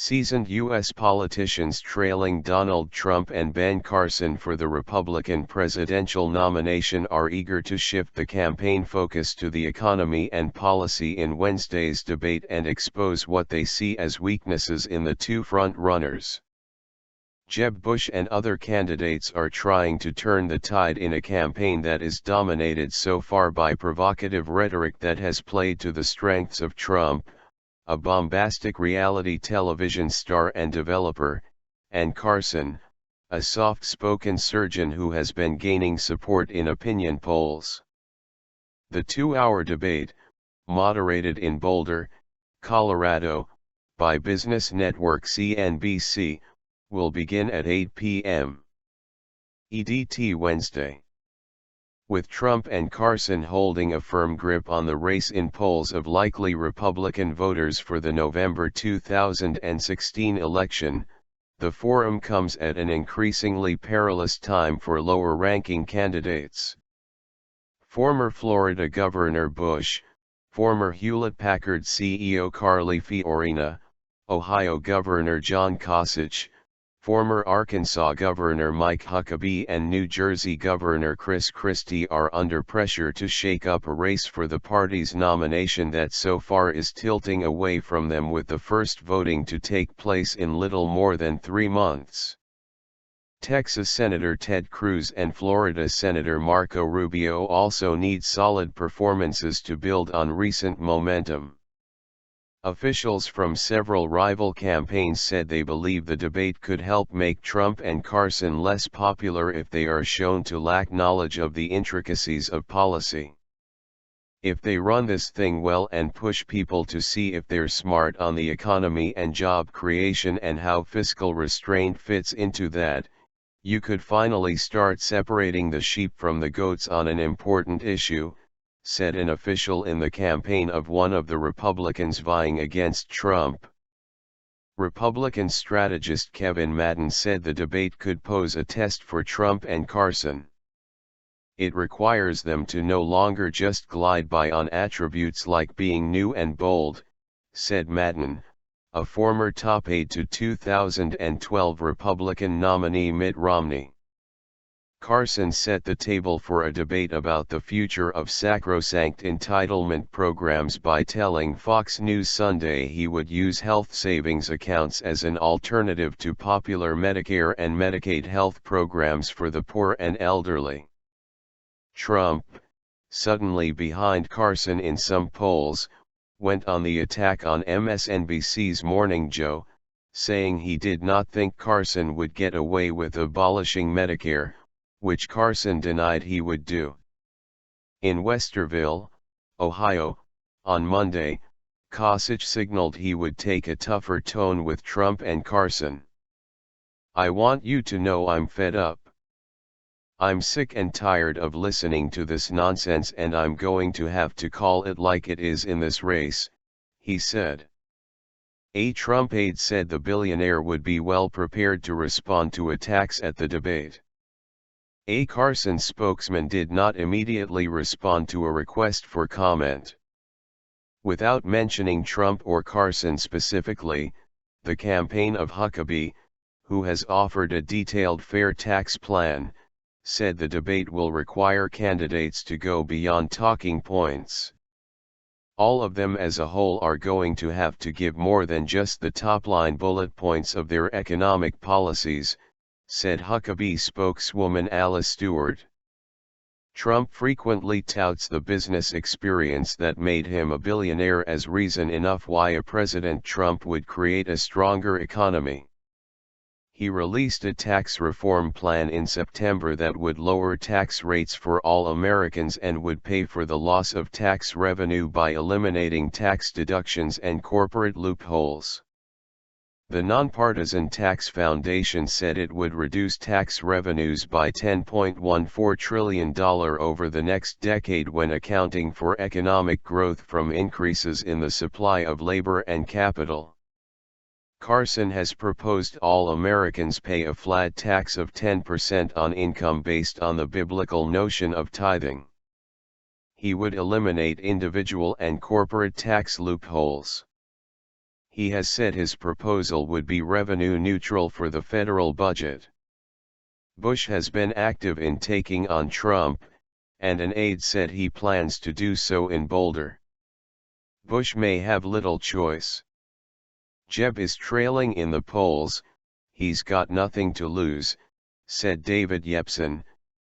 Seasoned U.S. politicians trailing Donald Trump and Ben Carson for the Republican presidential nomination are eager to shift the campaign focus to the economy and policy in Wednesday's debate and expose what they see as weaknesses in the two front-runners. Jeb Bush and other candidates are trying to turn the tide in a campaign that is dominated so far by provocative rhetoric that has played to the strengths of Trump, a bombastic reality television star and developer, and Carson, a soft-spoken surgeon who has been gaining support in opinion polls. The two-hour debate, moderated in Boulder, Colorado, by business network CNBC, will begin at 8 p.m. EDT Wednesday. With Trump and Carson holding a firm grip on the race in polls of likely Republican voters for the November 2016 election, the forum comes at an increasingly perilous time for lower-ranking candidates. Former Florida Governor Bush, former Hewlett-Packard CEO Carly Fiorina, Ohio Governor John Kasich, former Arkansas Governor Mike Huckabee and New Jersey Governor Chris Christie are under pressure to shake up a race for the party's nomination that so far is tilting away from them, with the first voting to take place in little more than 3 months. Texas Senator Ted Cruz and Florida Senator Marco Rubio also need solid performances to build on recent momentum. Officials from several rival campaigns said they believe the debate could help make Trump and Carson less popular if they are shown to lack knowledge of the intricacies of policy. If they run this thing well and push people to see if they're smart on the economy and job creation and how fiscal restraint fits into that, you could finally start separating the sheep from the goats on an important issue, said an official in the campaign of one of the Republicans vying against Trump. Republican strategist Kevin Madden said the debate could pose a test for Trump and Carson. It requires them to no longer just glide by on attributes like being new and bold, said Madden, a former top aide to 2012 Republican nominee Mitt Romney. Carson set the table for a debate about the future of sacrosanct entitlement programs by telling Fox News Sunday he would use health savings accounts as an alternative to popular Medicare and Medicaid health programs for the poor and elderly. Trump, suddenly behind Carson in some polls, went on the attack on MSNBC's Morning Joe, saying he did not think Carson would get away with abolishing Medicare, which Carson denied he would do. In Westerville, Ohio, on Monday, Kasich signaled he would take a tougher tone with Trump and Carson. "I want you to know I'm fed up. I'm sick and tired of listening to this nonsense, and I'm going to have to call it like it is in this race," he said. A Trump aide said the billionaire would be well prepared to respond to attacks at the debate. A Carson spokesman did not immediately respond to a request for comment. Without mentioning Trump or Carson specifically, the campaign of Huckabee, who has offered a detailed fair tax plan, said the debate will require candidates to go beyond talking points. All of them as a whole are going to have to give more than just the top-line bullet points of their economic policies, said Huckabee spokeswoman Alice Stewart. Trump frequently touts the business experience that made him a billionaire as reason enough why a President Trump would create a stronger economy. He released a tax reform plan in September that would lower tax rates for all Americans and would pay for the loss of tax revenue by eliminating tax deductions and corporate loopholes. The Nonpartisan Tax Foundation said it would reduce tax revenues by $10.14 trillion over the next decade when accounting for economic growth from increases in the supply of labor and capital. Carson has proposed all Americans pay a flat tax of 10% on income based on the biblical notion of tithing. He would eliminate individual and corporate tax loopholes. he has said his proposal would be revenue neutral for the federal budget. Bush has been active in taking on Trump, and an aide said he plans to do so in Boulder. Bush may have little choice. Jeb is trailing in the polls, he's got nothing to lose, said David Yepsen,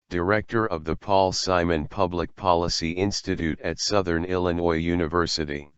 director of the Paul Simon Public Policy Institute at Southern Illinois University.